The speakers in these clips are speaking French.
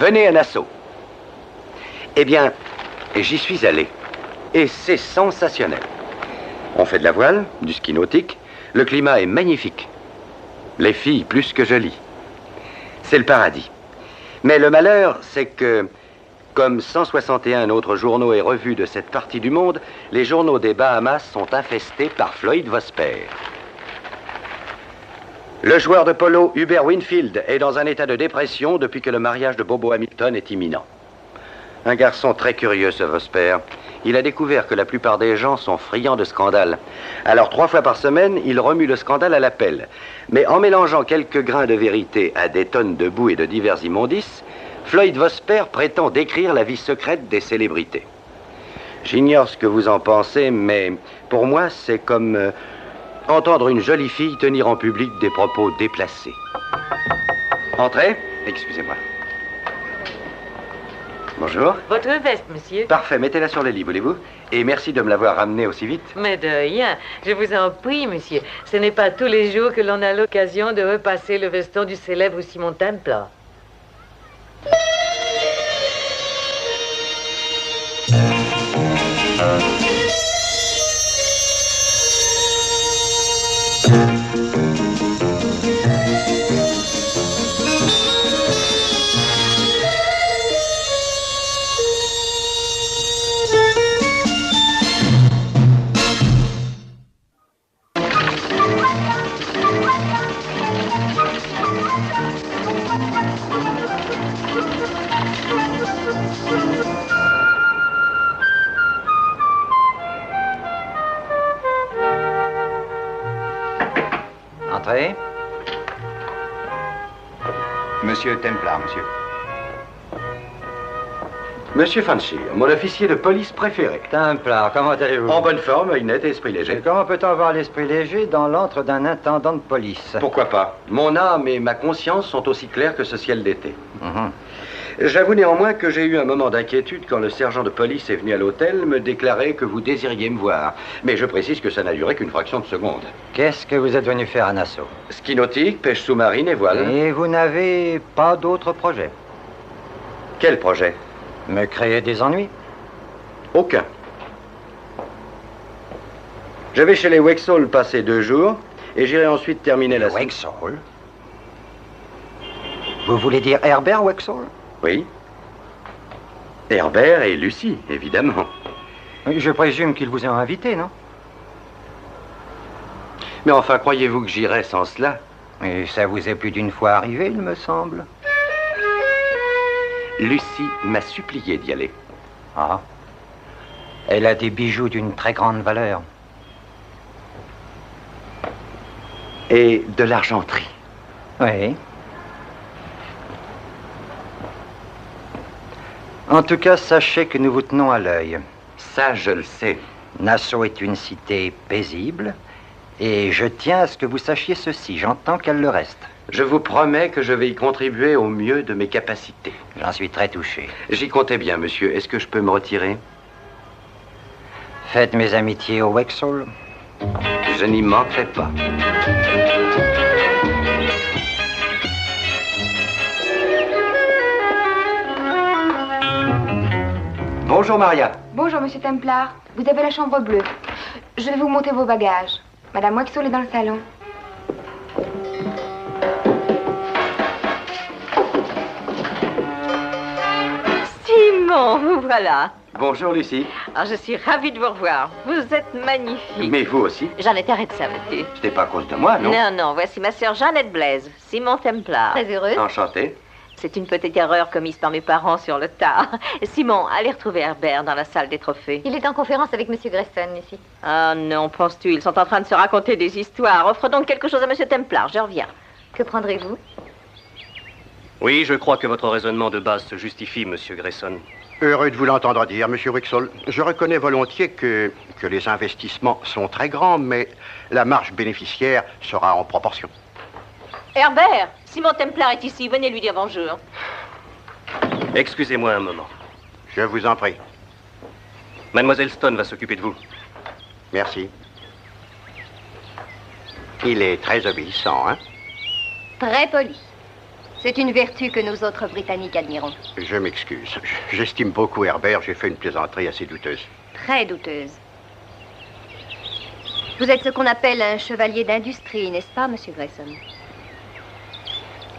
Venez à Nassau. Eh bien, j'y suis allé. Et c'est sensationnel. On fait de la voile, du ski nautique. Le climat est magnifique. Les filles plus que jolies. C'est le paradis. Mais le malheur, c'est que, comme 161 autres journaux et revues de cette partie du monde, les journaux des Bahamas sont infestés par Floyd Vosper. Le joueur de polo Hubert Winfield est dans un état de dépression depuis que le mariage de Bobo Hamilton est imminent. Un garçon très curieux, ce Vosper. Il a découvert que la plupart des gens sont friands de scandales. Alors 3 fois par semaine, il remue le scandale à la pelle. Mais en mélangeant quelques grains de vérité à des tonnes de boue et de divers immondices, Floyd Vosper prétend décrire la vie secrète des célébrités. J'ignore ce que vous en pensez, mais pour moi, c'est comme entendre une jolie fille tenir en public des propos déplacés. Entrez. Excusez-moi. Bonjour. Votre veste, monsieur. Parfait, mettez-la sur le lit, voulez-vous? Et merci de me l'avoir ramenée aussi vite. Mais de rien. Je vous en prie, monsieur. Ce n'est pas tous les jours que l'on a l'occasion de repasser le veston du célèbre Simon Templar. Entrez. Monsieur Templar, monsieur. Monsieur Fancy, mon officier de police préféré. Templar, comment allez-vous? En bonne forme, œil net et esprit Et léger. comment peut-on avoir l'esprit léger dans l'antre d'un intendant de police? Pourquoi pas? Mon âme et ma conscience sont aussi claires que ce ciel d'été. Mhm. J'avoue néanmoins que j'ai eu un moment d'inquiétude quand le sergent de police est venu à l'hôtel me déclarer que vous désiriez me voir. Mais je précise que ça n'a duré qu'une fraction de seconde. Qu'est-ce que vous êtes venu faire à Nassau? Ski nautique, pêche sous-marine et voile. Et vous n'avez pas d'autre projet? Quel projet? Me créer des ennuis? Aucun. Je vais chez les Wexall passer 2 jours et j'irai ensuite terminer la... Wexall? Vous voulez dire Herbert Wexall? Oui. Herbert et Lucie, évidemment. Je présume qu'ils vous ont invité, non? Mais enfin, croyez-vous que j'irai sans cela? Et ça vous est plus d'une fois arrivé, il me semble. Lucie m'a supplié d'y aller. Ah. Elle a des bijoux d'une très grande valeur. Et de l'argenterie. Oui. En tout cas, sachez que nous vous tenons à l'œil. Ça, je le sais. Nassau est une cité paisible, et je tiens à ce que vous sachiez ceci. J'entends qu'elle le reste. Je vous promets que je vais y contribuer au mieux de mes capacités. J'en suis très touché. J'y comptais bien, monsieur. Est-ce que je peux me retirer? Faites mes amitiés au Wexall. Je n'y manquerai pas. Bonjour, Maria. Bonjour, monsieur Templar. Vous avez la chambre bleue. Je vais vous monter vos bagages. Madame Wexall est dans le salon. Simon, vous voilà. Bonjour, Lucie. Alors, je suis ravie de vous revoir. Vous êtes magnifique. Mais vous aussi. Jeannette, arrête ça, veux-tu? C'était pas à cause de moi, non? Non, non, voici ma sœur Jeannette Blaise, Simon Templar. Très heureuse. Enchanté. C'est une petite erreur commise par mes parents sur le tard. Simon, allez retrouver Herbert dans la salle des trophées. Il est en conférence avec monsieur Grayson, ici. Ah non, penses-tu, ils sont en train de se raconter des histoires. Offre donc quelque chose à monsieur Templar, je reviens. Que prendrez-vous? Oui, je crois que votre raisonnement de base se justifie, monsieur Grayson. Heureux de vous l'entendre dire, monsieur Wexall. Je reconnais volontiers que les investissements sont très grands, mais la marge bénéficiaire sera en proportion. Herbert, Simon Templar est ici, venez lui dire bonjour. Excusez-moi un moment. Je vous en prie. Mademoiselle Stone va s'occuper de vous. Merci. Il est très obéissant, hein? Très poli. C'est une vertu que nous autres Britanniques admirons. Je m'excuse. J'estime beaucoup Herbert. J'ai fait une plaisanterie assez douteuse. Très douteuse. Vous êtes ce qu'on appelle un chevalier d'industrie, n'est-ce pas, Monsieur Grayson?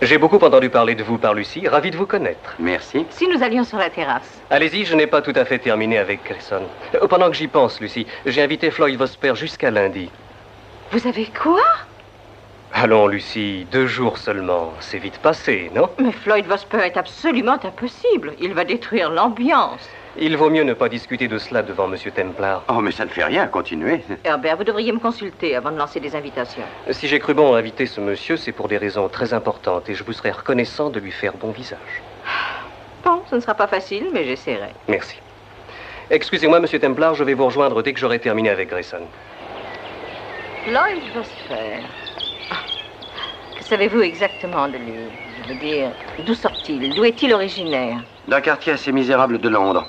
J'ai beaucoup entendu parler de vous par Lucie. Ravi de vous connaître. Merci. Si nous allions sur la terrasse. Allez-y, je n'ai pas tout à fait terminé avec Grayson. Pendant que j'y pense, Lucie, j'ai invité Floyd Vosper jusqu'à lundi. Vous avez quoi? Allons, Lucie, 2 jours seulement. C'est vite passé, non? Mais Floyd Vosper est absolument impossible. Il va détruire l'ambiance. Il vaut mieux ne pas discuter de cela devant Monsieur Templar. Oh, mais ça ne fait rien, continuez. Herbert, vous devriez me consulter avant de lancer des invitations. Si j'ai cru bon inviter ce monsieur, c'est pour des raisons très importantes et je vous serais reconnaissant de lui faire bon visage. Bon, ce ne sera pas facile, mais j'essaierai. Merci. Excusez-moi, Monsieur Templar, je vais vous rejoindre dès que j'aurai terminé avec Grayson. Floyd Vosper. Que savez-vous exactement de lui? Je veux dire, d'où sort-il? D'où est-il originaire? D'un quartier assez misérable de Londres.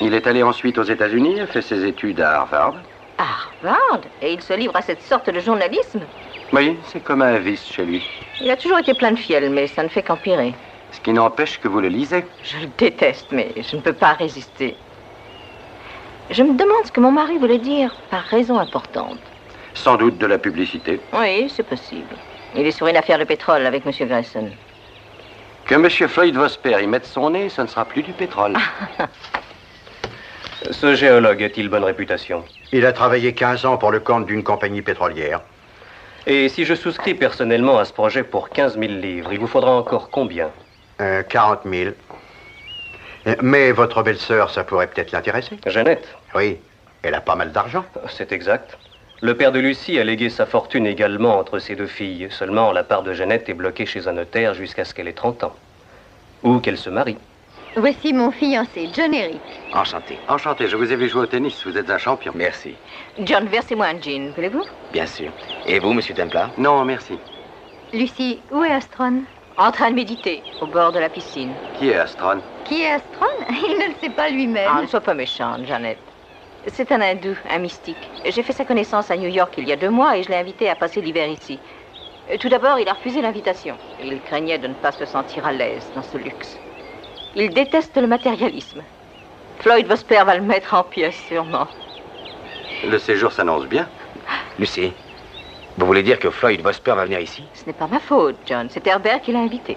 Il est allé ensuite aux États-Unis, a fait ses études à Harvard. Harvard? Et il se livre à cette sorte de journalisme? Oui, c'est comme un vice chez lui. Il a toujours été plein de fiel, mais ça ne fait qu'empirer. Ce qui n'empêche que vous le lisez. Je le déteste, mais je ne peux pas résister. Je me demande ce que mon mari voulait dire par raison importante. Sans doute de la publicité. Oui, c'est possible. Il est sur une affaire de pétrole avec M. Grayson. Que M. Floyd Vosper y mette son nez, ce ne sera plus du pétrole. Ce géologue a-t-il bonne réputation? Il a travaillé 15 ans pour le compte d'une compagnie pétrolière. Et si je souscris personnellement à ce projet pour 15 000 livres, il vous faudra encore combien? 40 000. Mais votre belle-sœur, ça pourrait peut-être l'intéresser. Jeannette? Oui, elle a pas mal d'argent. C'est exact. Le père de Lucie a légué sa fortune également entre ses 2 filles. Seulement, la part de Jeannette est bloquée chez un notaire jusqu'à ce qu'elle ait 30 ans. Ou qu'elle se marie. Voici mon fiancé, John Eric. Enchanté. Enchanté, je vous ai vu jouer au tennis, vous êtes un champion. Merci. John, versez-moi un gin, voulez-vous? Bien sûr. Et vous, Monsieur Templar? Non, merci. Lucie, où est Astron? En train de méditer, au bord de la piscine. Qui est Astron? Qui est Astron? Il ne le sait pas lui-même. Ah, ne sois pas méchante, Jeannette. C'est un hindou, un mystique. J'ai fait sa connaissance à New York il y a 2 mois et je l'ai invité à passer l'hiver ici. Tout d'abord, il a refusé l'invitation. Il craignait de ne pas se sentir à l'aise dans ce luxe. Il déteste le matérialisme. Floyd Vosper va le mettre en pièces, sûrement. Le séjour s'annonce bien. Lucie, vous voulez dire que Floyd Vosper va venir ici? Ce n'est pas ma faute, John. C'est Herbert qui l'a invité.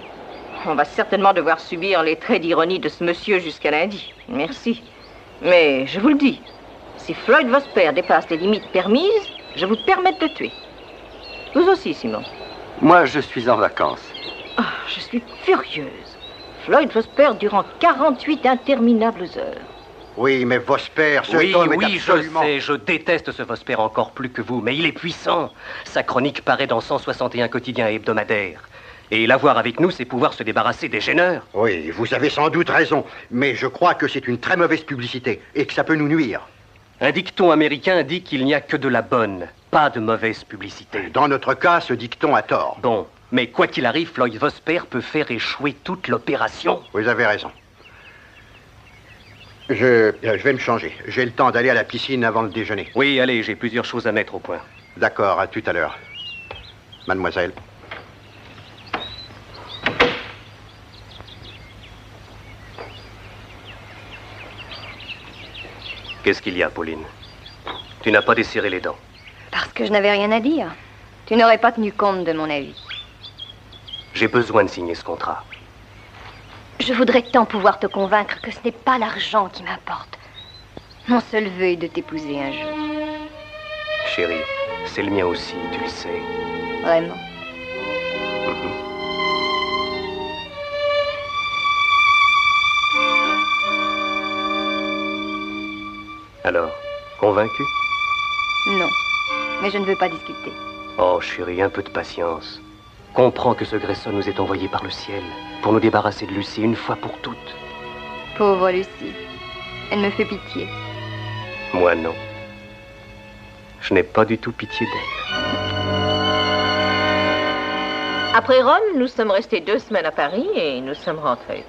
On va certainement devoir subir les traits d'ironie de ce monsieur jusqu'à lundi. Merci. Mais je vous le dis, si Floyd Vosper dépasse les limites permises, je vous permets de le tuer. Vous aussi, Simon. Moi, je suis en vacances. Oh, je suis furieuse. Floyd Vosper durant 48 interminables heures. Oui, mais Vosper, ce Oui, homme est oui, absolument... je sais, je déteste ce Vosper encore plus que vous, mais il est puissant. Sa chronique paraît dans 161 quotidiens hebdomadaires. Et l'avoir avec nous, c'est pouvoir se débarrasser des gêneurs. Oui, vous avez sans doute raison, mais je crois que c'est une très mauvaise publicité et que ça peut nous nuire. Un dicton américain dit qu'il n'y a que de la bonne, pas de mauvaise publicité. Dans notre cas, ce dicton a tort. Bon, mais quoi qu'il arrive, Floyd Vosper peut faire échouer toute l'opération. Vous avez raison. Je vais me changer. J'ai le temps d'aller à la piscine avant le déjeuner. Oui, allez, j'ai plusieurs choses à mettre au point. D'accord, à tout à l'heure. Mademoiselle. Qu'est-ce qu'il y a, Pauline? Tu n'as pas desserré les dents. Parce que je n'avais rien à dire. Tu n'aurais pas tenu compte de mon avis. J'ai besoin de signer ce contrat. Je voudrais tant pouvoir te convaincre que ce n'est pas l'argent qui m'importe. Mon seul vœu est de t'épouser un jour. Chérie, c'est le mien aussi, tu le sais. Vraiment. Alors, convaincu? Non, mais je ne veux pas discuter. Oh, chérie, un peu de patience. Comprends que ce Grayson nous est envoyé par le ciel pour nous débarrasser de Lucie une fois pour toutes. Pauvre Lucie. Elle me fait pitié. Moi, non. Je n'ai pas du tout pitié d'elle. Après Rome, nous sommes restés 2 semaines à Paris et nous sommes rentrés.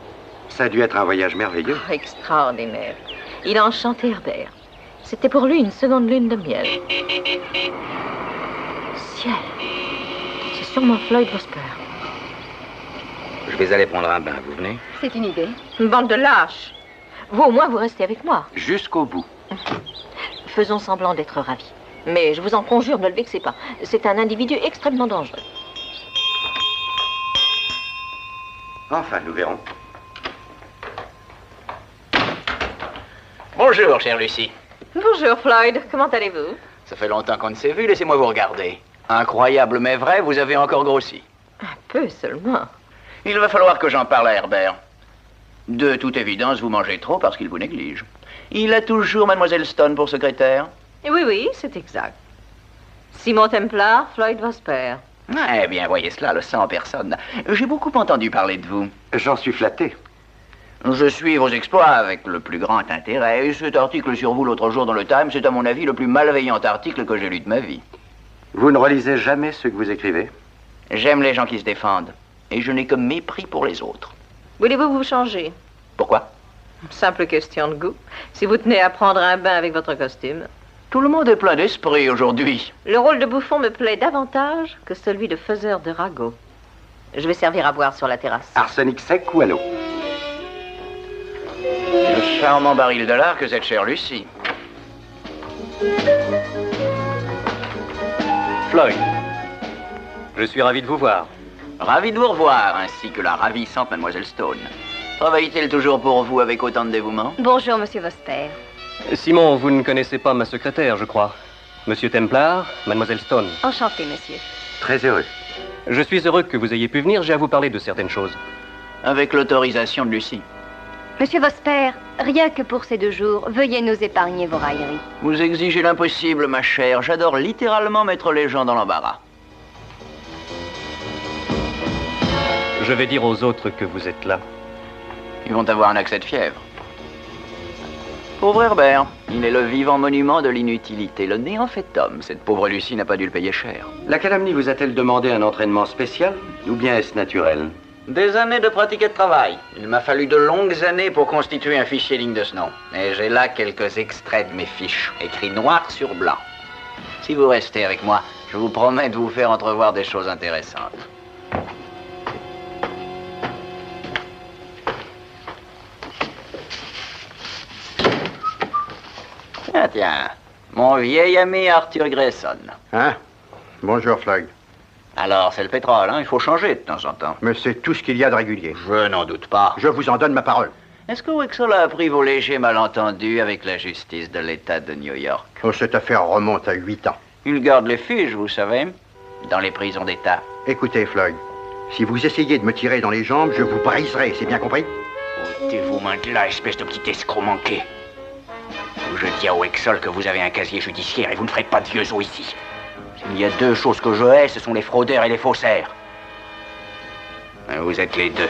Ça a dû être un voyage merveilleux. Oh, extraordinaire. Il a enchanté Herbert. C'était pour lui une seconde lune de miel. Ciel. C'est sûrement Floyd Vosper. Je vais aller prendre un bain, vous venez? C'est une idée. Une bande de lâches. Vous, au moins, vous restez avec moi. Jusqu'au bout. Faisons semblant d'être ravis. Mais je vous en conjure, ne le vexez pas. C'est un individu extrêmement dangereux. Enfin, nous verrons. Bonjour, chère Lucie. Bonjour, Floyd. Comment allez-vous? Ça fait longtemps qu'on ne s'est vu, laissez-moi vous regarder. Incroyable mais vrai, vous avez encore grossi. Un peu seulement. Il va falloir que j'en parle à Herbert. De toute évidence, vous mangez trop parce qu'il vous néglige. Il a toujours Mademoiselle Stone pour secrétaire. Oui, oui, c'est exact. Simon Templar, Floyd Vosper. Eh bien, voyez cela, le sang en personne. J'ai beaucoup entendu parler de vous. J'en suis flatté. Je suis vos exploits avec le plus grand intérêt. Et cet article sur vous l'autre jour dans le Times, c'est à mon avis le plus malveillant article que j'ai lu de ma vie. Vous ne relisez jamais ce que vous écrivez? J'aime les gens qui se défendent. Et je n'ai que mépris pour les autres. Voulez-vous vous changer? Pourquoi? Simple question de goût. Si vous tenez à prendre un bain avec votre costume. Tout le monde est plein d'esprit aujourd'hui. Le rôle de bouffon me plaît davantage que celui de faiseur de ragots. Je vais servir à boire sur la terrasse. Arsenic sec ou à l'eau? Le charmant baril de lard que cette chère Lucie. Floyd, je suis ravi de vous voir. Ravi de vous revoir, ainsi que la ravissante Mademoiselle Stone. Travaille-t-elle toujours pour vous avec autant de dévouement? Bonjour, monsieur Vosper. Simon, vous ne connaissez pas ma secrétaire, je crois. Monsieur Templar, Mademoiselle Stone. Enchanté, monsieur. Très heureux. Je suis heureux que vous ayez pu venir, j'ai à vous parler de certaines choses. Avec l'autorisation de Lucie. Monsieur Vosper, rien que pour ces 2 jours, veuillez nous épargner vos railleries. Vous exigez l'impossible, ma chère. J'adore littéralement mettre les gens dans l'embarras. Je vais dire aux autres que vous êtes là. Ils vont avoir un accès de fièvre. Pauvre Herbert, il est le vivant monument de l'inutilité, le néant fait homme. Cette pauvre Lucie n'a pas dû le payer cher. La calomnie vous a-t-elle demandé un entraînement spécial ou bien est-ce naturel? Des années de pratique et de travail. Il m'a fallu de longues années pour constituer un fichier digne de ce nom. Et j'ai là quelques extraits de mes fiches, écrits noir sur blanc. Si vous restez avec moi, je vous promets de vous faire entrevoir des choses intéressantes. Ah tiens, mon vieil ami Arthur Grayson. Hein? Bonjour, Floyd. Alors, c'est le pétrole, hein? Il faut changer de temps en temps. Mais c'est tout ce qu'il y a de régulier. Je n'en doute pas. Je vous en donne ma parole. Est-ce que Wexel a appris vos légers malentendus avec la justice de l'État de New York? Oh, cette affaire remonte à 8 ans. Il garde les fiches, vous savez, dans les prisons d'État. Écoutez, Floyd, si vous essayez de me tirer dans les jambes, je vous briserai, c'est bien compris? Ôtez-vous maintenant, espèce de petit escroc manqué. Je dis à Wexel que vous avez un casier judiciaire et vous ne ferez pas de vieux os ici. S'il y a 2 choses que je hais, ce sont les fraudeurs et les faussaires. Vous êtes les 2.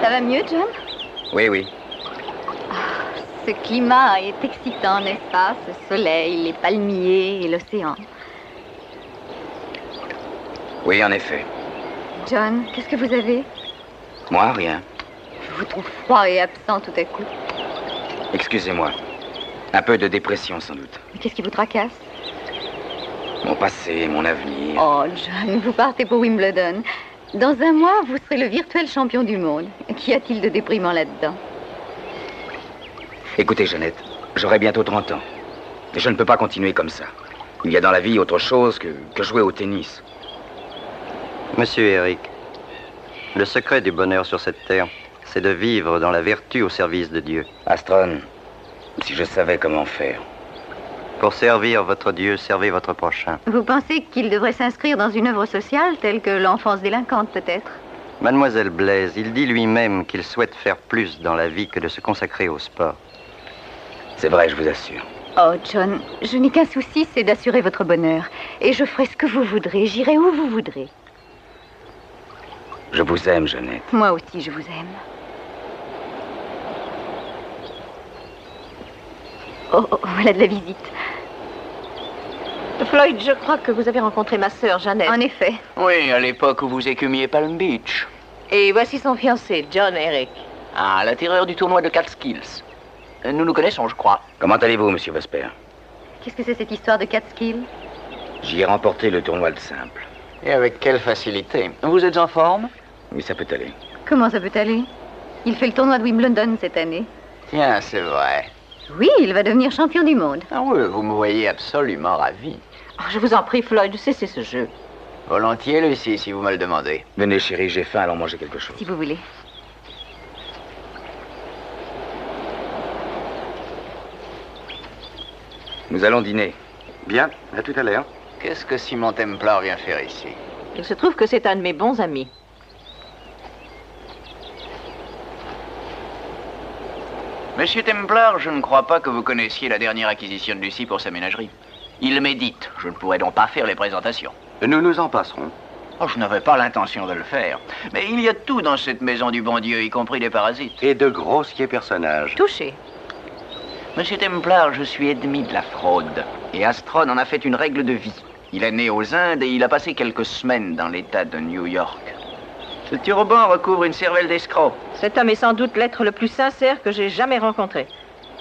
Ça va mieux, John? Oui, oui. Ce climat est excitant, n'est-ce pas? Ce soleil, les palmiers et l'océan. Oui, en effet. John, qu'est-ce que vous avez? Moi, rien. Je vous trouve froid et absent tout à coup. Excusez-moi. Un peu de dépression, sans doute. Mais qu'est-ce qui vous tracasse? Mon passé, mon avenir. Oh, John, vous partez pour Wimbledon. Dans un mois, vous serez le virtuel champion du monde. Qu'y a-t-il de déprimant là-dedans? Écoutez, Jeannette, j'aurai bientôt 30 ans. Et je ne peux pas continuer comme ça. Il y a dans la vie autre chose que jouer au tennis. Monsieur Eric, le secret du bonheur sur cette terre, c'est de vivre dans la vertu au service de Dieu. Astron, si je savais comment faire. Pour servir votre Dieu, servez votre prochain. Vous pensez qu'il devrait s'inscrire dans une œuvre sociale telle que l'enfance délinquante, peut-être? Mademoiselle Blaise, il dit lui-même qu'il souhaite faire plus dans la vie que de se consacrer au sport. C'est vrai, je vous assure. Oh, John, je n'ai qu'un souci, c'est d'assurer votre bonheur. Et je ferai ce que vous voudrez, j'irai où vous voudrez. Je vous aime, Jeannette. Moi aussi, je vous aime. Oh, voilà de la visite. Floyd, je crois que vous avez rencontré ma sœur, Jeannette. En effet. Oui, à l'époque où vous écumiez Palm Beach. Et voici son fiancé, John Eric. Ah, l'attireur du tournoi de Catskills. Nous nous connaissons, je crois. Comment allez-vous, monsieur Vesper? Qu'est-ce que c'est cette histoire de Catskill? J'y ai remporté le tournoi de simple. Et avec quelle facilité. Vous êtes en forme? Oui, ça peut aller. Comment ça peut aller? Il fait le tournoi de Wimbledon cette année. Tiens, c'est vrai. Oui, il va devenir champion du monde. Ah oui, vous me voyez absolument ravi. Oh, je vous en prie, Floyd, cessez ce jeu. Volontiers, Lucie, si vous me le demandez. Venez, chérie, j'ai faim, allons manger quelque chose. Si vous voulez. Nous allons dîner. Bien, à tout à l'heure. Qu'est-ce que Simon Templar vient faire ici? Il se trouve que c'est un de mes bons amis. Monsieur Templar, je ne crois pas que vous connaissiez la dernière acquisition de Lucie pour sa ménagerie. Il médite. Je ne pourrais donc pas faire les présentations. Nous nous en passerons. Oh, je n'avais pas l'intention de le faire. Mais il y a tout dans cette maison du bon Dieu, y compris des parasites. Et de grossiers personnages. Touché. Monsieur Templar, je suis ennemi de la fraude. Et Astron en a fait une règle de vie. Il est né aux Indes et il a passé quelques semaines dans l'État de New York. Ce turban recouvre une cervelle d'escroc. Cet homme est sans doute l'être le plus sincère que j'ai jamais rencontré.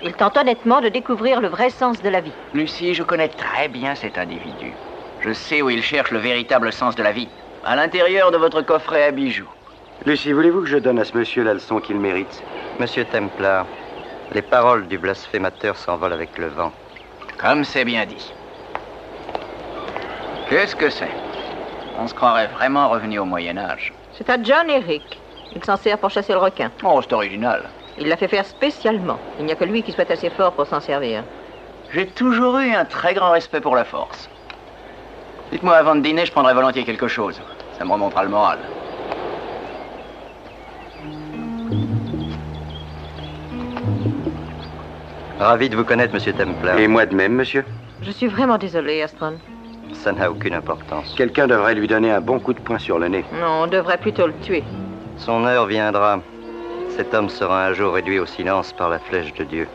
Il tente honnêtement de découvrir le vrai sens de la vie. Lucie, je connais très bien cet individu. Je sais où il cherche le véritable sens de la vie. À l'intérieur de votre coffret à bijoux. Lucie, voulez-vous que je donne à ce monsieur la leçon qu'il mérite? Monsieur Templar, les paroles du blasphémateur s'envolent avec le vent. Comme c'est bien dit. Qu'est-ce que c'est? On se croirait vraiment revenu au Moyen-Âge. C'est à John Eric. Il s'en sert pour chasser le requin. Oh, c'est original. Il l'a fait faire spécialement. Il n'y a que lui qui soit assez fort pour s'en servir. J'ai toujours eu un très grand respect pour la force. Dites-moi, avant de dîner, je prendrai volontiers quelque chose. Ça me remontera le moral. Ravi de vous connaître, monsieur Templar. Et moi de même, monsieur. Je suis vraiment désolée, Astron. Ça n'a aucune importance. Quelqu'un devrait lui donner un bon coup de poing sur le nez. Non, on devrait plutôt le tuer. Son heure viendra. Cet homme sera un jour réduit au silence par la flèche de Dieu.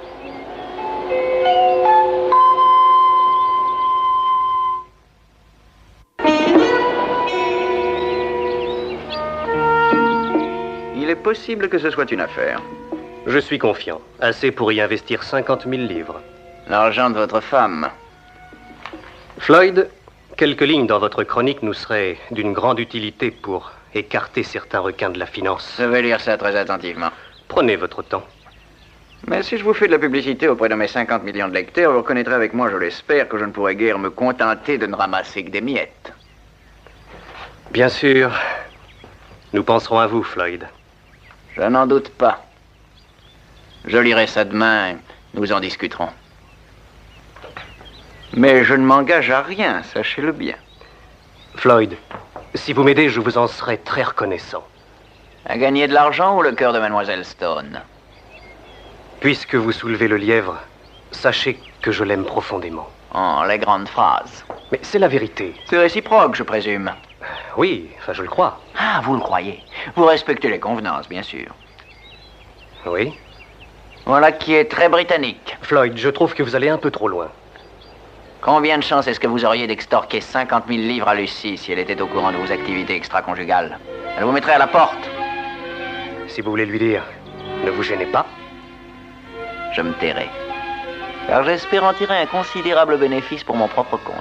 Il est possible que ce soit une affaire. Je suis confiant. Assez pour y investir 50 000 livres. L'argent de votre femme. Floyd, quelques lignes dans votre chronique nous seraient d'une grande utilité pour écarter certains requins de la finance. Je vais lire ça très attentivement. Prenez votre temps. Mais si je vous fais de la publicité auprès de mes 50 millions de lecteurs, vous reconnaîtrez avec moi, je l'espère, que je ne pourrai guère me contenter de ne ramasser que des miettes. Bien sûr. Nous penserons à vous, Floyd. Je n'en doute pas. Je lirai ça demain, nous en discuterons. Mais je ne m'engage à rien, sachez-le bien. Floyd, si vous m'aidez, je vous en serai très reconnaissant. À gagner de l'argent ou le cœur de Mademoiselle Stone? Puisque vous soulevez le lièvre, sachez que je l'aime profondément. Oh, les grandes phrases. Mais c'est la vérité. C'est réciproque, je présume. Oui, enfin, je le crois. Ah, vous le croyez. Vous respectez les convenances, bien sûr. Oui. Voilà qui est très britannique. Floyd, je trouve que vous allez un peu trop loin. Combien de chances est-ce que vous auriez d'extorquer 50 000 livres à Lucie si elle était au courant de vos activités extra-conjugales? Elle vous mettrait à la porte. Si vous voulez lui dire, ne vous gênez pas. Je me tairai. Car j'espère en tirer un considérable bénéfice pour mon propre compte.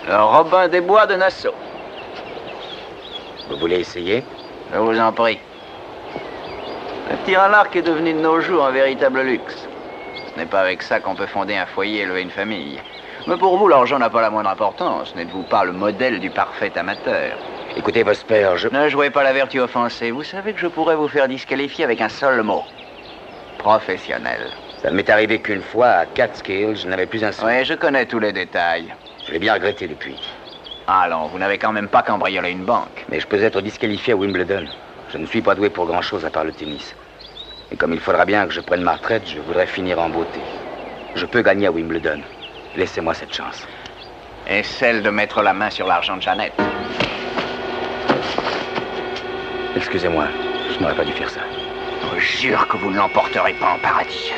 Le Robin des Bois de Nassau. Vous voulez essayer? Je vous en prie. Le tir à l'arc est devenu de nos jours un véritable luxe. Ce n'est pas avec ça qu'on peut fonder un foyer et élever une famille. Mais pour vous, l'argent n'a pas la moindre importance. N'êtes-vous pas le modèle du parfait amateur? Écoutez, Vesper, Ne jouez pas la vertu offensée. Vous savez que je pourrais vous faire disqualifier avec un seul mot. Professionnel. Ça ne m'est arrivé qu'une fois à Catskill, je n'avais plus un sou. Oui, je connais tous les détails. Je l'ai bien regretté depuis. Allons, vous n'avez quand même pas cambriolé une banque. Mais je peux être disqualifié à Wimbledon. Je ne suis pas doué pour grand-chose à part le tennis. Et comme il faudra bien que je prenne ma retraite, je voudrais finir en beauté. Je peux gagner à Wimbledon. Laissez-moi cette chance. Et celle de mettre la main sur l'argent de Jeannette. Excusez-moi, je n'aurais pas dû faire ça. Je vous jure que vous ne l'emporterez pas en paradis.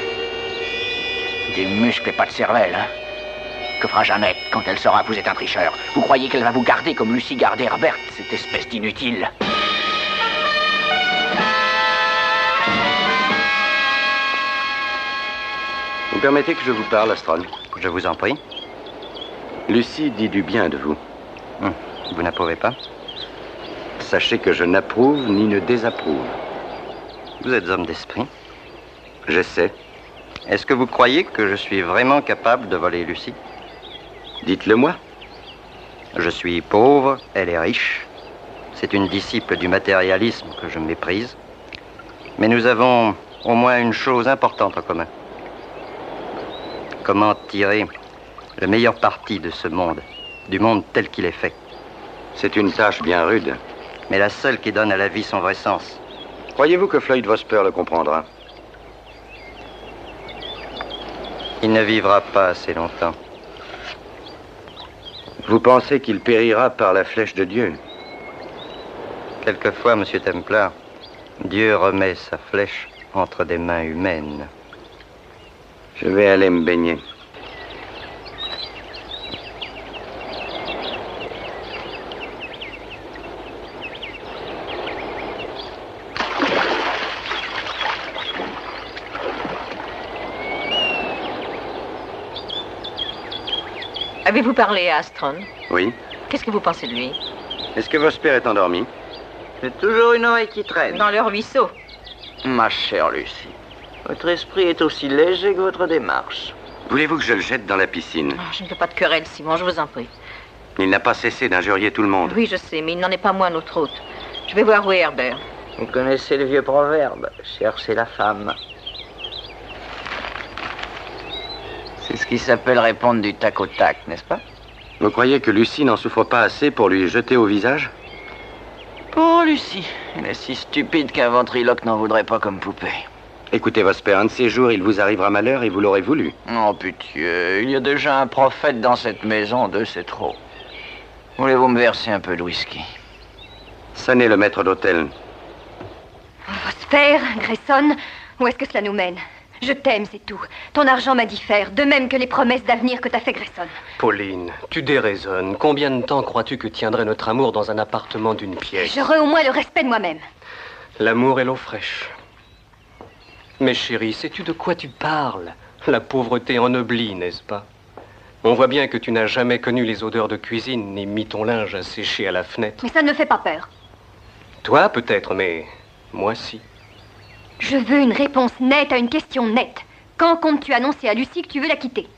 Des muscles et pas de cervelle, hein? Que fera Jeannette quand elle saura que vous êtes un tricheur? Vous croyez qu'elle va vous garder comme Lucie gardait Herbert, cette espèce d'inutile? Vous permettez que je vous parle, Astron? Je vous en prie. Lucie dit du bien de vous. Vous n'approuvez pas? Sachez que je n'approuve ni ne désapprouve. Vous êtes homme d'esprit. J'essaie. Est-ce que vous croyez que je suis vraiment capable de voler Lucie? Dites-le moi. Je suis pauvre, elle est riche. C'est une disciple du matérialisme que je méprise. Mais nous avons au moins une chose importante en commun. Comment tirer le meilleur parti de ce monde, du monde tel qu'il est fait. C'est une tâche bien rude. Mais la seule qui donne à la vie son vrai sens. Croyez-vous que Floyd Vosper le comprendra? Il ne vivra pas assez longtemps. Vous pensez qu'il périra par la flèche de Dieu? Quelquefois, Monsieur Templar, Dieu remet sa flèche entre des mains humaines. Je vais aller me baigner. Avez-vous parlé à Astron? Oui. Qu'est-ce que vous pensez de lui? Est-ce que Vosper est endormi? C'est toujours une oreille qui traîne. Dans le ruisseau. Ma chère Lucie, votre esprit est aussi léger que votre démarche. Voulez-vous que je le jette dans la piscine? Oh, je ne veux pas de querelle, Simon, je vous en prie. Il n'a pas cessé d'injurier tout le monde. Oui, je sais, mais il n'en est pas moins notre hôte. Je vais voir où est Herbert. Vous connaissez le vieux proverbe, cherchez la femme. C'est ce qui s'appelle répondre du tac au tac, n'est-ce pas? Vous croyez que Lucie n'en souffre pas assez pour lui jeter au visage? Pauvre Lucie, elle est si stupide qu'un ventriloque n'en voudrait pas comme poupée. Écoutez, Vosper, un de ces jours, il vous arrivera malheur et vous l'aurez voulu. Oh, pitié, il y a déjà un prophète dans cette maison, deux, c'est trop. Voulez-vous me verser un peu de whisky? Sonnez le maître d'hôtel. Vosper, Grayson, où est-ce que cela nous mène? Je t'aime, c'est tout. Ton argent m'a dit faire, de même que les promesses d'avenir que t'as fait Grayson. Pauline, tu déraisonnes. Combien de temps crois-tu que tiendrait notre amour dans un appartement d'une pièce? J'aurai au moins le respect de moi-même. L'amour et l'eau fraîche. Mais chérie, sais-tu de quoi tu parles? La pauvreté ennoblit, n'est-ce pas? On voit bien que tu n'as jamais connu les odeurs de cuisine, ni mis ton linge à sécher à la fenêtre. Mais ça ne me fait pas peur. Toi, peut-être, mais moi, si. Je veux une réponse nette à une question nette. Quand comptes-tu annoncer à Lucie que tu veux la quitter?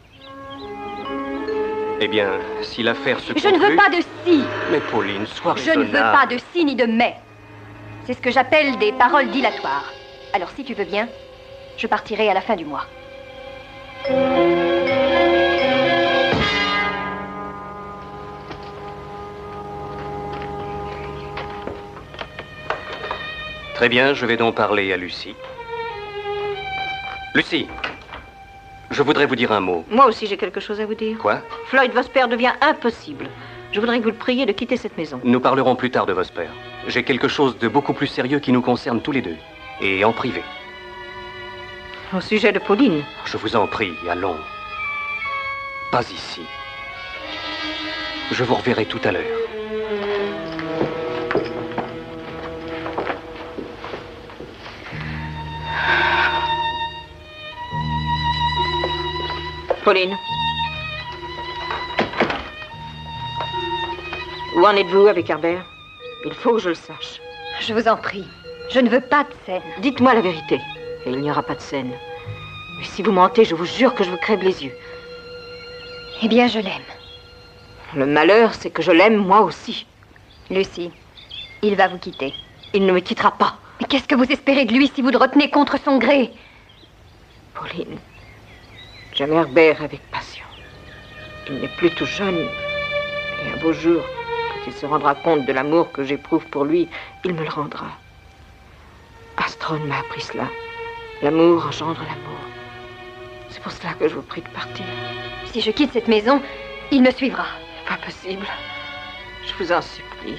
Eh bien, si l'affaire se Je ne veux pas de si. Mais Pauline, sois Je raisonnable. ne veux pas de si ni de mais. C'est ce que j'appelle des paroles dilatoires. Alors si tu veux bien, je partirai à la fin du mois. Très bien, je vais donc parler à Lucie. Lucie, je voudrais vous dire un mot. Moi aussi, j'ai quelque chose à vous dire. Quoi? Floyd Vosper devient impossible. Je voudrais que vous le priez de quitter cette maison. Nous parlerons plus tard de Vosper. J'ai quelque chose de beaucoup plus sérieux qui nous concerne tous les deux. Et en privé. Au sujet de Pauline. Je vous en prie, allons. Pas ici. Je vous reverrai tout à l'heure. Pauline. Où en êtes-vous avec Herbert? Il faut que je le sache. Je vous en prie. Je ne veux pas de scène. Dites-moi la vérité. Et il n'y aura pas de scène. Mais si vous mentez, je vous jure que je vous crève les yeux. Eh bien, je l'aime. Le malheur, c'est que je l'aime moi aussi. Lucie, il va vous quitter. Il ne me quittera pas. Mais qu'est-ce que vous espérez de lui si vous le retenez contre son gré? Pauline, j'aime Herbert avec passion. Il n'est plus tout jeune. Et un beau jour, Quand il se rendra compte de l'amour que j'éprouve pour lui, il me le rendra. Astron m'a appris cela. L'amour engendre l'amour. C'est pour cela que je vous prie de partir. Si je quitte cette maison, il me suivra. Pas possible. Je vous en supplie.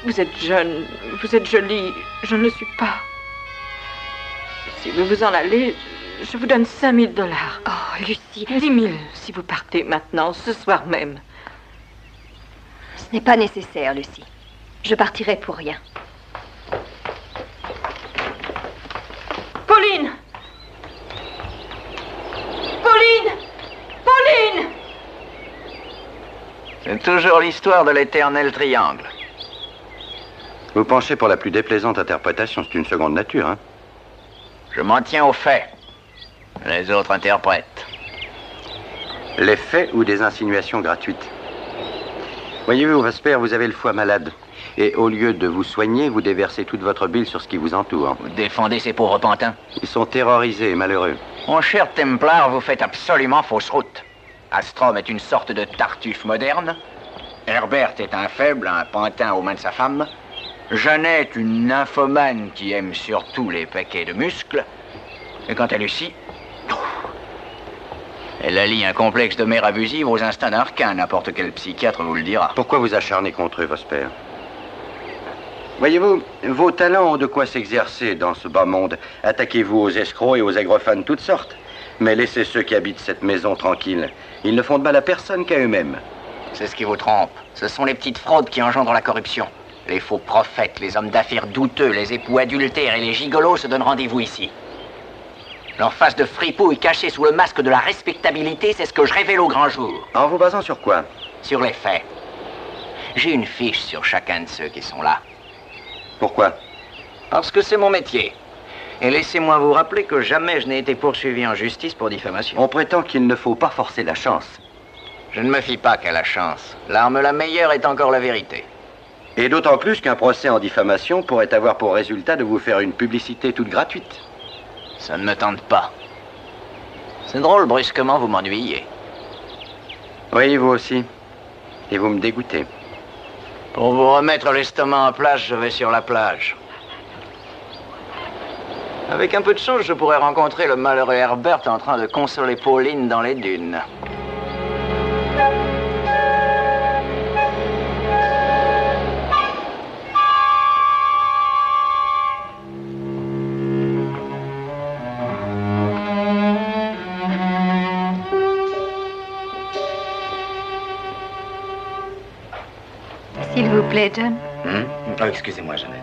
Vous êtes jeune, vous êtes jolie, je ne le suis pas. Si vous vous en allez, je vous donne 5000 $. Oh, Lucie. 10 000 si vous partez maintenant, ce soir même. Ce n'est pas nécessaire, Lucie. Je partirai pour rien. Pauline! Pauline! Pauline! C'est toujours l'histoire de l'éternel triangle. Vous penchez pour la plus déplaisante interprétation, c'est une seconde nature, hein? Je m'en tiens aux faits. Les autres interprètent. Les faits ou des insinuations gratuites? Voyez-vous, Vosper, vous avez le foie malade. Et au lieu de vous soigner, vous déversez toute votre bile sur ce qui vous entoure. Vous défendez ces pauvres pantins. Ils sont terrorisés et malheureux. Mon cher Templar, vous faites absolument fausse route. Astrom est une sorte de Tartuffe moderne. Herbert est un faible, un pantin aux mains de sa femme. Jeannette, une nymphomane qui aime surtout les paquets de muscles. Et quant à Lucie, elle allie un complexe de mère abusive aux instincts d'un requin, n'importe quel psychiatre vous le dira. Pourquoi vous acharnez contre eux, Vosper? Voyez-vous, vos talents ont de quoi s'exercer dans ce bas monde. Attaquez-vous aux escrocs et aux aigrefans de toutes sortes. Mais laissez ceux qui habitent cette maison tranquille. Ils ne font de mal à personne qu'à eux-mêmes. C'est ce qui vous trompe. Ce sont les petites fraudes qui engendrent la corruption. Les faux prophètes, les hommes d'affaires douteux, les époux adultères et les gigolos se donnent rendez-vous ici. Leur face de fripouille cachée sous le masque de la respectabilité, c'est ce que je révèle au grand jour. En vous basant sur quoi? Sur les faits. J'ai une fiche sur chacun de ceux qui sont là. Pourquoi? Parce que c'est mon métier. Et laissez-moi vous rappeler que jamais je n'ai été poursuivi en justice pour diffamation. On prétend qu'il ne faut pas forcer la chance. Je ne me fie pas qu'à la chance. L'arme la meilleure est encore la vérité. Et d'autant plus qu'un procès en diffamation pourrait avoir pour résultat de vous faire une publicité toute gratuite. Ça ne me tente pas. C'est drôle, brusquement, vous m'ennuyez. Oui, vous aussi. Et vous me dégoûtez. Pour vous remettre l'estomac en place, je vais sur la plage. Avec un peu de chance, je pourrais rencontrer le malheureux Herbert en train de consoler Pauline dans les dunes. S'il vous plaît, John. Oh, excusez-moi, Jeannette.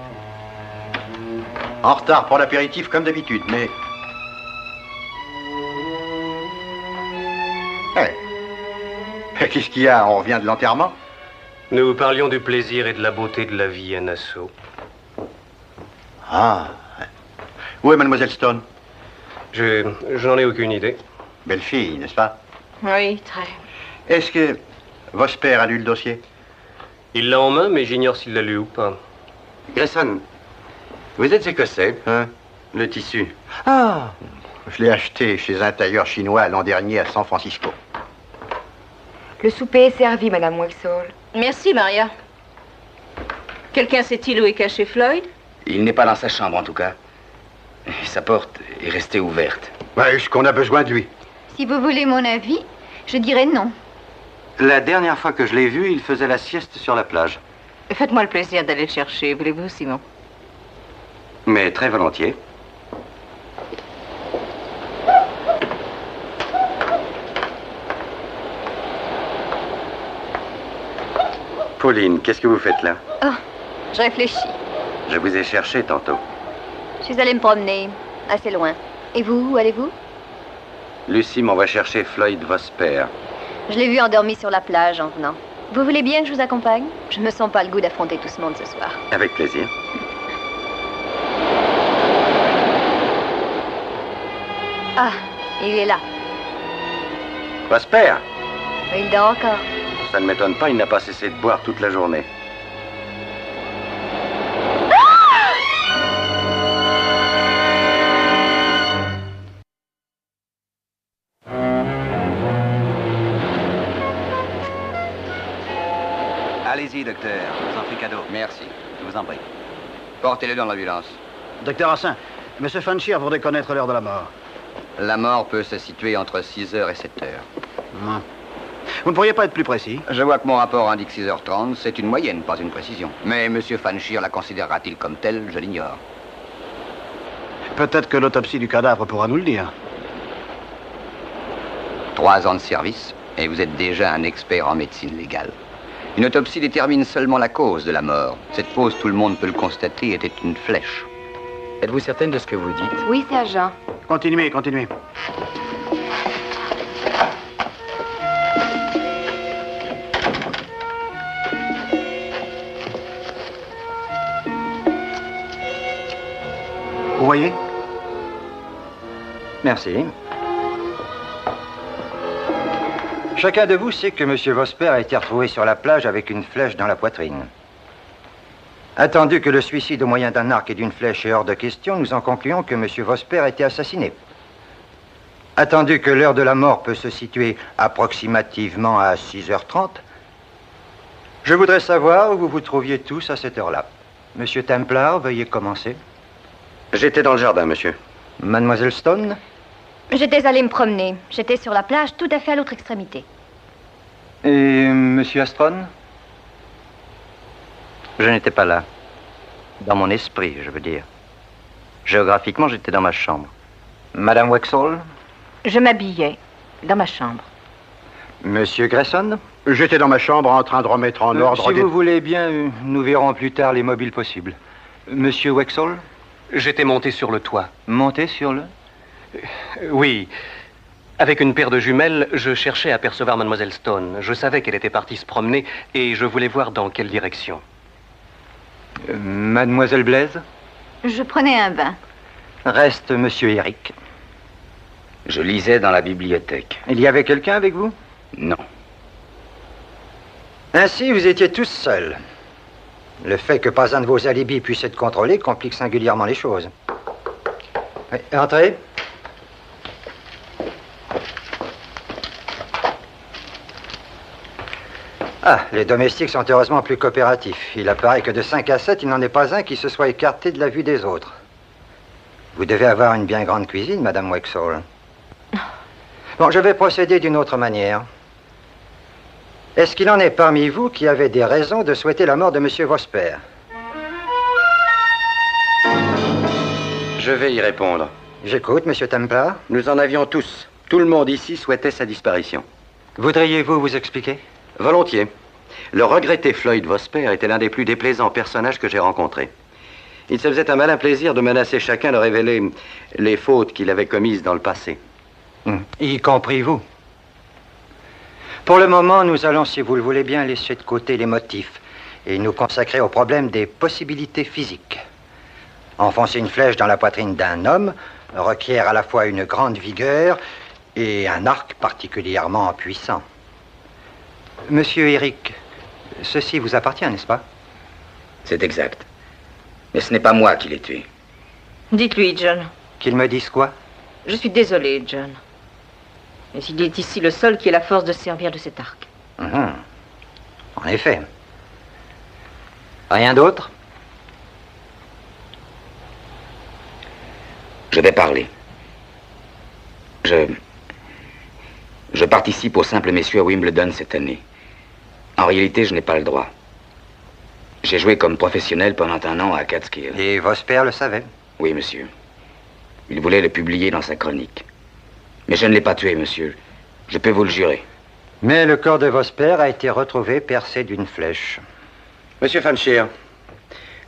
En retard pour l'apéritif comme d'habitude, mais... Qu'est-ce qu'il y a? On revient de l'enterrement? Nous parlions du plaisir et de la beauté de la vie à Nassau. Ah. Où est Mademoiselle Stone? J'en ai aucune idée. Belle fille, n'est-ce pas? Oui, très. Est-ce que Vosper a lu le dossier? Il l'a en main, mais j'ignore s'il l'a lu ou pas. Grayson, vous êtes écossais? Hein? Le tissu. Ah! Je l'ai acheté chez un tailleur chinois l'an dernier à San Francisco. Le souper est servi, Madame Wexall. Merci, Maria. Quelqu'un sait-il où est caché Floyd? Il n'est pas dans sa chambre, en tout cas. Et sa porte est restée ouverte. Ouais, est-ce qu'on a besoin de lui? Si vous voulez mon avis, je dirais non. La dernière fois que je l'ai vu, il faisait la sieste sur la plage. Faites-moi le plaisir d'aller le chercher, voulez-vous, Simon? Mais très volontiers. Pauline, qu'est-ce que vous faites là? Oh, je réfléchis. Je vous ai cherché tantôt. Je suis allée me promener, assez loin. Et vous, où allez-vous? Lucie m'envoie chercher Floyd Vosper. Je l'ai vu endormi sur la plage en venant. Vous voulez bien que je vous accompagne? Je me sens pas le goût d'affronter tout ce monde ce soir. Avec plaisir. Ah, il est là. Vosper! Il dort encore. Ça ne m'étonne pas, il n'a pas cessé de boire toute la journée. Allez-y, docteur. Je vous en prie cadeau. Merci. Je vous en prie. Portez-le dans l'ambulance. Docteur Hassin, M. Fanchir voudrait connaître l'heure de la mort. La mort peut se situer entre 6h et 7h. Vous ne pourriez pas être plus précis? Je vois que mon rapport indique 6h30. C'est une moyenne, pas une précision. Mais M. Fanchir la considérera-t-il comme telle? Je l'ignore. Peut-être que l'autopsie du cadavre pourra nous le dire. 3 ans de service, et vous êtes déjà un expert en médecine légale. Une autopsie détermine seulement la cause de la mort. Cette cause, tout le monde peut le constater, était une flèche. Êtes-vous certaine de ce que vous dites? Oui, sergent. Continuez, continuez. Vous voyez? Merci. Chacun de vous sait que M. Vosper a été retrouvé sur la plage avec une flèche dans la poitrine. Attendu que le suicide au moyen d'un arc et d'une flèche est hors de question, nous en concluons que M. Vosper a été assassiné. Attendu que l'heure de la mort peut se situer approximativement à 6h30, je voudrais savoir où vous vous trouviez tous à cette heure-là. Monsieur Templar, veuillez commencer. J'étais dans le jardin, monsieur. Mademoiselle Stone? J'étais allée me promener. J'étais sur la plage, tout à fait à l'autre extrémité. Et Monsieur Astron? Je n'étais pas là. Dans mon esprit, je veux dire. Géographiquement, j'étais dans ma chambre. Madame Wexall? Je m'habillais dans ma chambre. Monsieur Grayson? J'étais dans ma chambre en train de remettre en ordre... Si vous voulez bien, nous verrons plus tard les mobiles possibles. Monsieur Wexall? J'étais monté sur le toit. Monté sur le... Oui. Avec une paire de jumelles, je cherchais à apercevoir Mademoiselle Stone. Je savais qu'elle était partie se promener et je voulais voir dans quelle direction. Mademoiselle Blaise? Je prenais un bain. Reste Monsieur Eric. Je lisais dans la bibliothèque. Il y avait quelqu'un avec vous? Non. Ainsi, vous étiez tous seuls. Le fait que pas un de vos alibis puisse être contrôlé complique singulièrement les choses. Oui, entrez. Ah, les domestiques sont heureusement plus coopératifs. Il apparaît que de 5 à 7, il n'en est pas un qui se soit écarté de la vue des autres. Vous devez avoir une bien grande cuisine, Madame Wexall. Bon, je vais procéder d'une autre manière. Est-ce qu'il en est parmi vous qui avez des raisons de souhaiter la mort de Monsieur Vosper? Je vais y répondre. J'écoute, Monsieur Templar. Nous en avions tous. Tout le monde ici souhaitait sa disparition. Voudriez-vous vous expliquer? Volontiers. Le regretté Floyd Vosper était l'un des plus déplaisants personnages que j'ai rencontrés. Il se faisait un malin plaisir de menacer chacun de révéler les fautes qu'il avait commises dans le passé. Y compris vous. Pour le moment, nous allons, si vous le voulez bien, laisser de côté les motifs et nous consacrer au problème des possibilités physiques. Enfoncer une flèche dans la poitrine d'un homme requiert à la fois une grande vigueur et un arc particulièrement puissant. Monsieur Eric, ceci vous appartient, n'est-ce pas? C'est exact. Mais ce n'est pas moi qui l'ai tué. Dites-lui, John. Qu'il me dise quoi? Je suis désolée, John. Mais il est ici le seul qui ait la force de se servir de cet arc. En effet. Rien d'autre? Je vais parler. Je participe au simple messieurs à Wimbledon cette année. En réalité, je n'ai pas le droit. J'ai joué comme professionnel pendant un an à Catskill. Et Vosper le savait? Oui, monsieur. Il voulait le publier dans sa chronique. Mais je ne l'ai pas tué, monsieur. Je peux vous le jurer. Mais le corps de Vosper a été retrouvé percé d'une flèche. Monsieur Fanchir,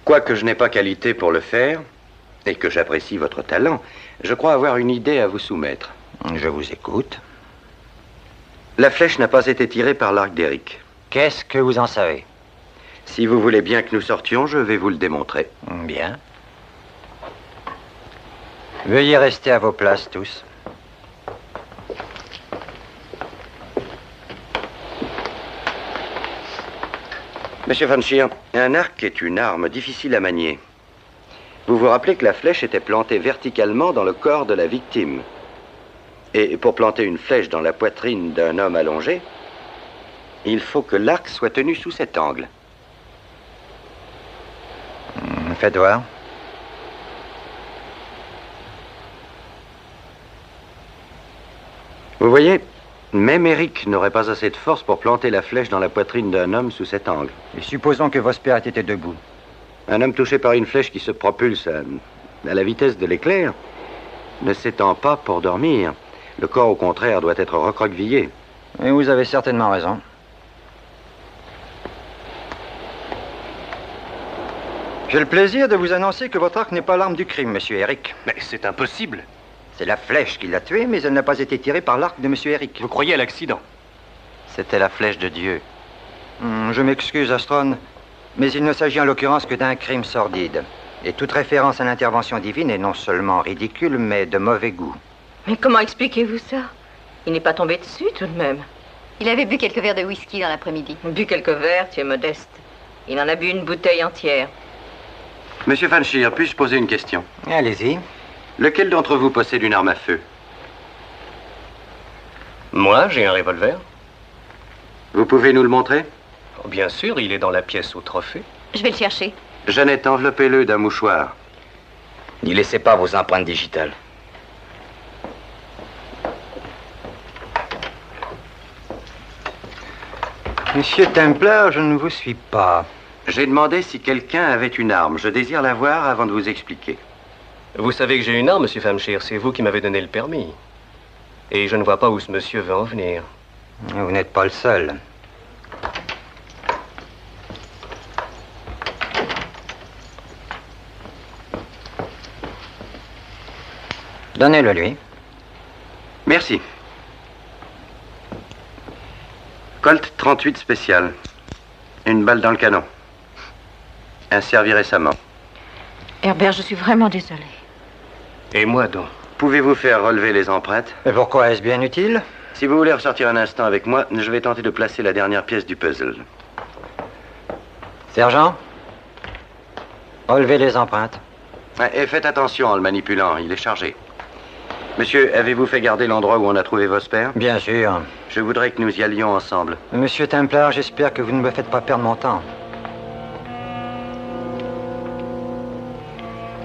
quoique je n'ai pas qualité pour le faire, et que j'apprécie votre talent, je crois avoir une idée à vous soumettre. Je vous écoute. La flèche n'a pas été tirée par l'arc d'Eric. Qu'est-ce que vous en savez? Si vous voulez bien que nous sortions, je vais vous le démontrer. Bien. Veuillez rester à vos places, tous. Monsieur Fanchir, un arc est une arme difficile à manier. Vous vous rappelez que la flèche était plantée verticalement dans le corps de la victime. Et pour planter une flèche dans la poitrine d'un homme allongé, il faut que l'arc soit tenu sous cet angle. Faites voir. Vous voyez, même Eric n'aurait pas assez de force pour planter la flèche dans la poitrine d'un homme sous cet angle. Et supposons que Vosper ait été debout. Un homme touché par une flèche qui se propulse à la vitesse de l'éclair ne s'étend pas pour dormir. Le corps, au contraire, doit être recroquevillé. Et vous avez certainement raison. J'ai le plaisir de vous annoncer que votre arc n'est pas l'arme du crime, monsieur Eric. Mais c'est impossible. C'est la flèche qui l'a tué, mais elle n'a pas été tirée par l'arc de monsieur Eric. Vous croyez à l'accident? C'était la flèche de Dieu. Je m'excuse, Astron, mais il ne s'agit en l'occurrence que d'un crime sordide. Et toute référence à l'intervention divine est non seulement ridicule, mais de mauvais goût. Mais comment expliquez-vous ça? Il n'est pas tombé dessus, tout de même. Il avait bu quelques verres de whisky dans l'après-midi. Bu quelques verres, tu es modeste. Il en a bu une bouteille entière. Monsieur Fanchir, puis-je poser une question? Allez-y. Lequel d'entre vous possède une arme à feu? Moi, j'ai un revolver. Vous pouvez nous le montrer? Oh, bien sûr, il est dans la pièce au trophée. Je vais le chercher. Jeannette, enveloppez-le d'un mouchoir. N'y laissez pas vos empreintes digitales. Monsieur Templar, je ne vous suis pas. J'ai demandé si quelqu'un avait une arme. Je désire la voir avant de vous expliquer. Vous savez que j'ai une arme, monsieur Famchir. C'est vous qui m'avez donné le permis. Et je ne vois pas où ce monsieur veut en venir. Vous n'êtes pas le seul. Donnez-le lui. Merci. Colt 38 spécial. Une balle dans le canon. Inservi récemment. Herbert, je suis vraiment désolée. Et moi donc? Pouvez-vous faire relever les empreintes? Et pourquoi est-ce bien utile? Si vous voulez ressortir un instant avec moi, je vais tenter de placer la dernière pièce du puzzle. Sergent, relevez les empreintes. Et faites attention en le manipulant, il est chargé. Monsieur, avez-vous fait garder l'endroit où on a trouvé Vosper? Bien sûr. Je voudrais que nous y allions ensemble. Monsieur Templar, j'espère que vous ne me faites pas perdre mon temps.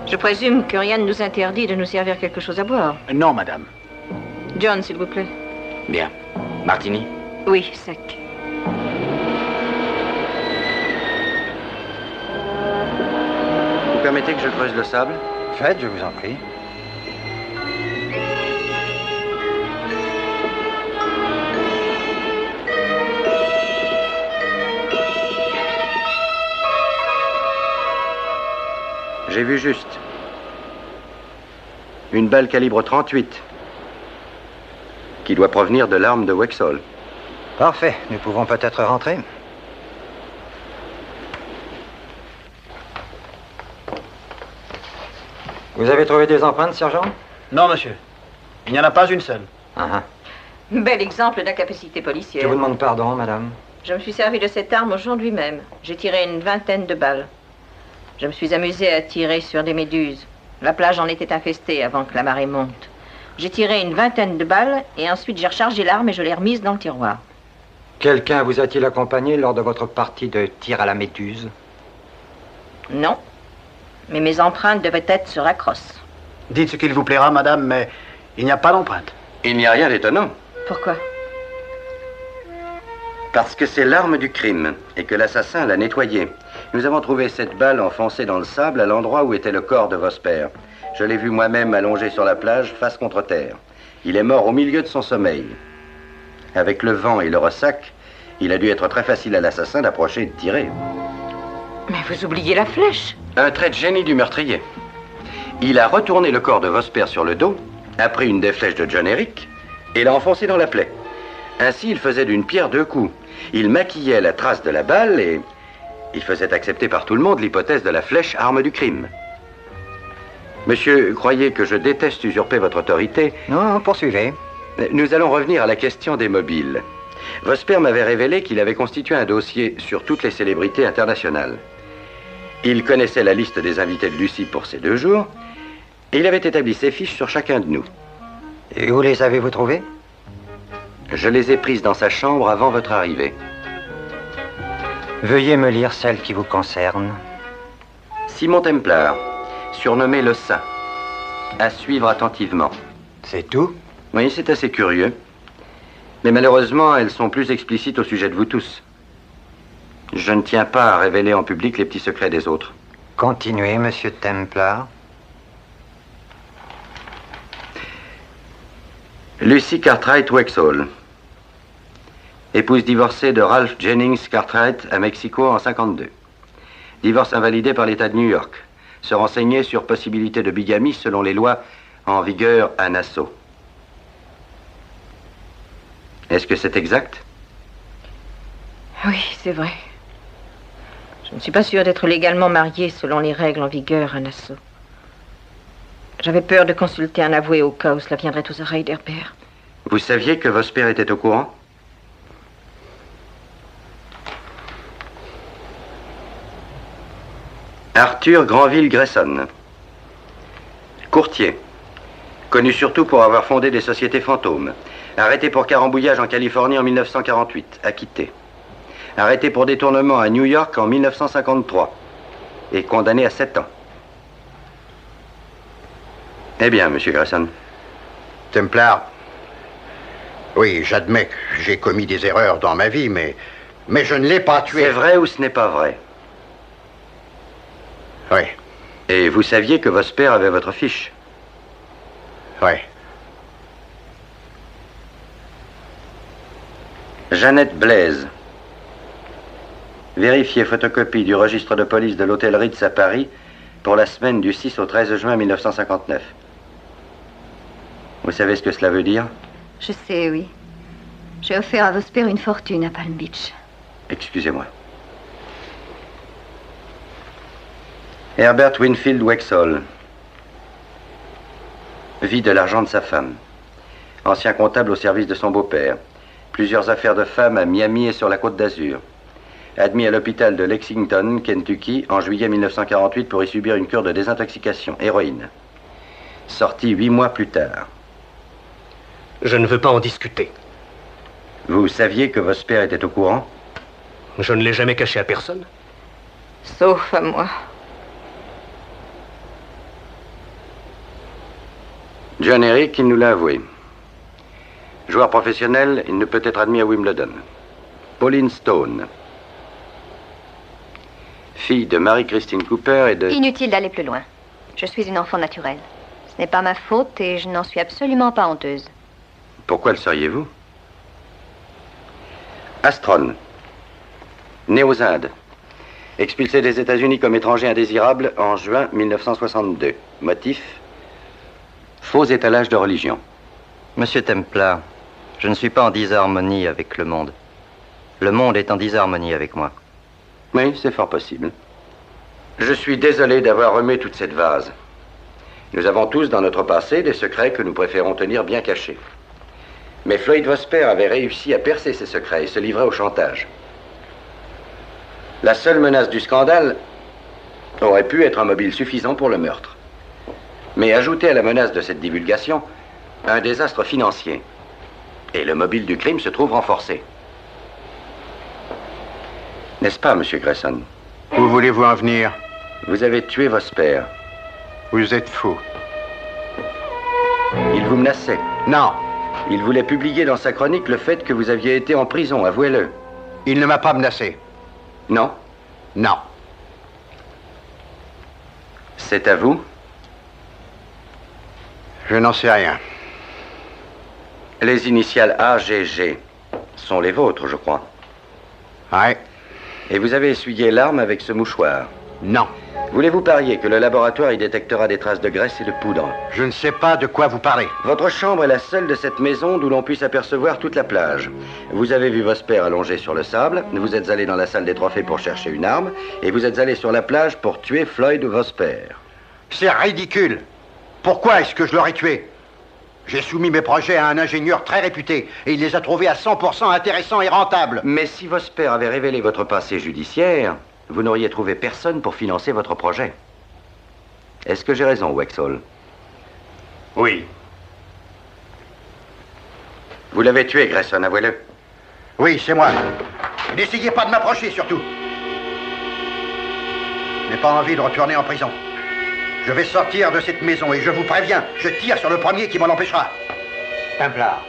Je présume que rien ne nous interdit de nous servir quelque chose à boire. Non, madame. John, s'il vous plaît. Bien. Martini? Oui, sec. Vous permettez que je creuse le sable? Faites, je vous en prie. J'ai vu juste. Une balle calibre 38 qui doit provenir de l'arme de Wexall. Parfait, nous pouvons peut-être rentrer. Vous avez trouvé des empreintes, sergent? Non, monsieur. Il n'y en a pas une seule. Bel exemple d'incapacité policière. Je vous demande pardon, madame. Je me suis servi de cette arme aujourd'hui même. J'ai tiré une vingtaine de balles. Je me suis amusé à tirer sur des méduses. La plage en était infestée avant que la marée monte. J'ai tiré une vingtaine de balles et ensuite j'ai rechargé l'arme et je l'ai remise dans le tiroir. Quelqu'un vous a-t-il accompagné lors de votre partie de tir à la méduse? Non. Mais mes empreintes devaient être sur la crosse. Dites ce qu'il vous plaira, madame, mais il n'y a pas d'empreinte. Il n'y a rien d'étonnant. Pourquoi? Parce que c'est l'arme du crime et que l'assassin l'a nettoyée. Nous avons trouvé cette balle enfoncée dans le sable à l'endroit où était le corps de Vosper. Je l'ai vu moi-même allongé sur la plage, face contre terre. Il est mort au milieu de son sommeil. Avec le vent et le ressac, il a dû être très facile à l'assassin d'approcher et de tirer. Mais vous oubliez la flèche. Un trait de génie du meurtrier. Il a retourné le corps de Vosper sur le dos, a pris une des flèches de John Eric et l'a enfoncé dans la plaie. Ainsi, il faisait d'une pierre deux coups. Il maquillait la trace de la balle et il faisait accepter par tout le monde l'hypothèse de la flèche arme du crime. Monsieur, croyez que je déteste usurper votre autorité? Non, poursuivez. Nous allons revenir à la question des mobiles. Vosper m'avait révélé qu'il avait constitué un dossier sur toutes les célébrités internationales. Il connaissait la liste des invités de Lucie pour ces 2 jours et il avait établi ses fiches sur chacun de nous. Et où les avez-vous trouvées? Je les ai prises dans sa chambre avant votre arrivée. Veuillez me lire celle qui vous concerne. Simon Templar, surnommé le Saint. À suivre attentivement. C'est tout? Oui, c'est assez curieux. Mais malheureusement, elles sont plus explicites au sujet de vous tous. Je ne tiens pas à révéler en public les petits secrets des autres. Continuez, monsieur Templar. Lucy Cartwright Wexall. Épouse divorcée de Ralph Jennings Cartwright à Mexico en 52. Divorce invalidé par l'État de New York. Se renseigner sur possibilité de bigamie selon les lois en vigueur à Nassau. Est-ce que c'est exact? Oui, c'est vrai. Je ne suis pas sûre d'être légalement mariée selon les règles en vigueur à Nassau. J'avais peur de consulter un avoué au cas où cela viendrait aux oreilles d'Herbert. Vous saviez que Vosper était au courant? Arthur Granville Grayson. Courtier. Connu surtout pour avoir fondé des sociétés fantômes. Arrêté pour carambouillage en Californie en 1948. Acquitté. Arrêté pour détournement à New York en 1953. Et condamné à 7 ans. Eh bien, monsieur Grayson. Templar. Oui, j'admets que j'ai commis des erreurs dans ma vie, mais je ne l'ai pas tué. C'est vrai ou ce n'est pas vrai? Oui. Et vous saviez que Vosper avait votre fiche? Oui. Jeannette Blaise. Vérifiez photocopie du registre de police de l'hôtel Ritz à Paris pour la semaine du 6 au 13 juin 1959. Vous savez ce que cela veut dire? Je sais, oui. J'ai offert à Vosper une fortune à Palm Beach. Excusez-moi. Herbert Winfield Wexall vit de l'argent de sa femme. Ancien comptable au service de son beau-père. Plusieurs affaires de femmes à Miami et sur la Côte d'Azur. Admis à l'hôpital de Lexington, Kentucky, en juillet 1948 pour y subir une cure de désintoxication, héroïne. Sorti 8 mois plus tard. Je ne veux pas en discuter. Vous saviez que Vosper était au courant? Je ne l'ai jamais caché à personne. Sauf à moi. John Eric, il nous l'a avoué. Joueur professionnel, il ne peut être admis à Wimbledon. Pauline Stone. Fille de Marie-Christine Cooper et de... Inutile d'aller plus loin. Je suis une enfant naturelle. Ce n'est pas ma faute et je n'en suis absolument pas honteuse. Pourquoi le seriez-vous? Astron. Né aux Indes. Expulsé des États-Unis comme étranger indésirable en juin 1962. Motif? Faux étalage de religion. Monsieur Templar, je ne suis pas en disharmonie avec le monde. Le monde est en disharmonie avec moi. Oui, c'est fort possible. Je suis désolé d'avoir remué toute cette vase. Nous avons tous dans notre passé des secrets que nous préférons tenir bien cachés. Mais Floyd Vosper avait réussi à percer ces secrets et se livrait au chantage. La seule menace du scandale aurait pu être un mobile suffisant pour le meurtre. Mais ajouter à la menace de cette divulgation un désastre financier. Et le mobile du crime se trouve renforcé. N'est-ce pas, monsieur Grayson? Où voulez-vous en venir? Vous avez tué Vosper. Vous êtes fou. Il vous menaçait. Non. Il voulait publier dans sa chronique le fait que vous aviez été en prison, avouez-le. Il ne m'a pas menacé. Non? Non. C'est à vous? Je n'en sais rien. Les initiales AGG sont les vôtres, je crois. Ouais. Et vous avez essuyé l'arme avec ce mouchoir? Non. Voulez-vous parier que le laboratoire y détectera des traces de graisse et de poudre? Je ne sais pas de quoi vous parlez. Votre chambre est la seule de cette maison d'où l'on puisse apercevoir toute la plage. Vous avez vu Vosper allongé sur le sable, vous êtes allé dans la salle des trophées pour chercher une arme, et vous êtes allé sur la plage pour tuer Floyd Vosper. C'est ridicule. Pourquoi est-ce que je l'aurais tué? J'ai soumis mes projets à un ingénieur très réputé, et il les a trouvés à 100% intéressants et rentables. Mais si Vosper avait révélé votre passé judiciaire, vous n'auriez trouvé personne pour financer votre projet. Est-ce que j'ai raison, Wexall? Oui. Vous l'avez tué, Grayson, avouez-le. Oui, c'est moi. N'essayez pas de m'approcher, surtout. n'ai pas envie de retourner en prison. Je vais sortir de cette maison et je vous préviens, je tire sur le premier qui m'en empêchera. Templar.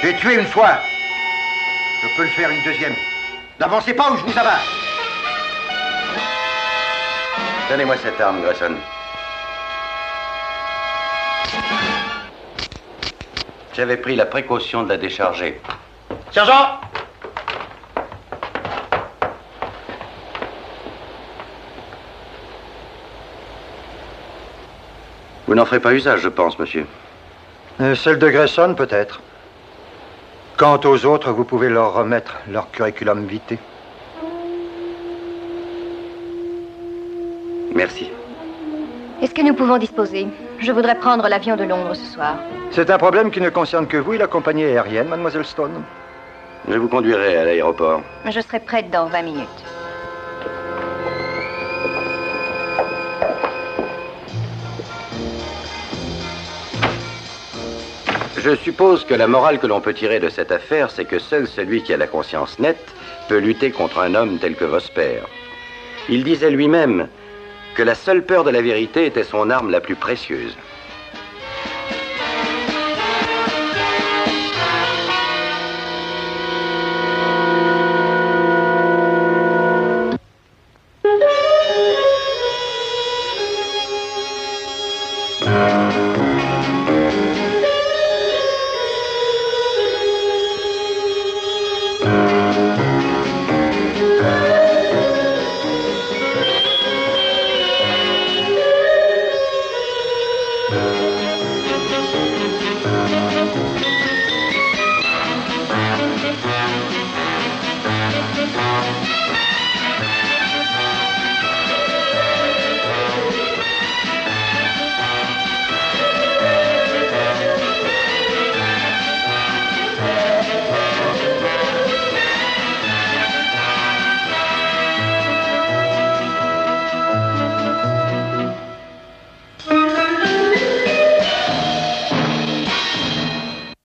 J'ai tué une fois. Je peux le faire une deuxième. N'avancez pas ou je vous abats. Donnez-moi cette arme, Grayson. J'avais pris la précaution de la décharger. Sergent! Vous n'en ferez pas usage, je pense, monsieur. Celle de Grayson, peut-être. Quant aux autres, vous pouvez leur remettre leur curriculum vitae. Merci. Est-ce que nous pouvons disposer? Je voudrais prendre l'avion de Londres ce soir. C'est un problème qui ne concerne que vous et la compagnie aérienne, mademoiselle Stone. Je vous conduirai à l'aéroport. Je serai prête dans 20 minutes. Je suppose que la morale que l'on peut tirer de cette affaire, c'est que seul celui qui a la conscience nette peut lutter contre un homme tel que Vosper. Il disait lui-même que la seule peur de la vérité était son arme la plus précieuse.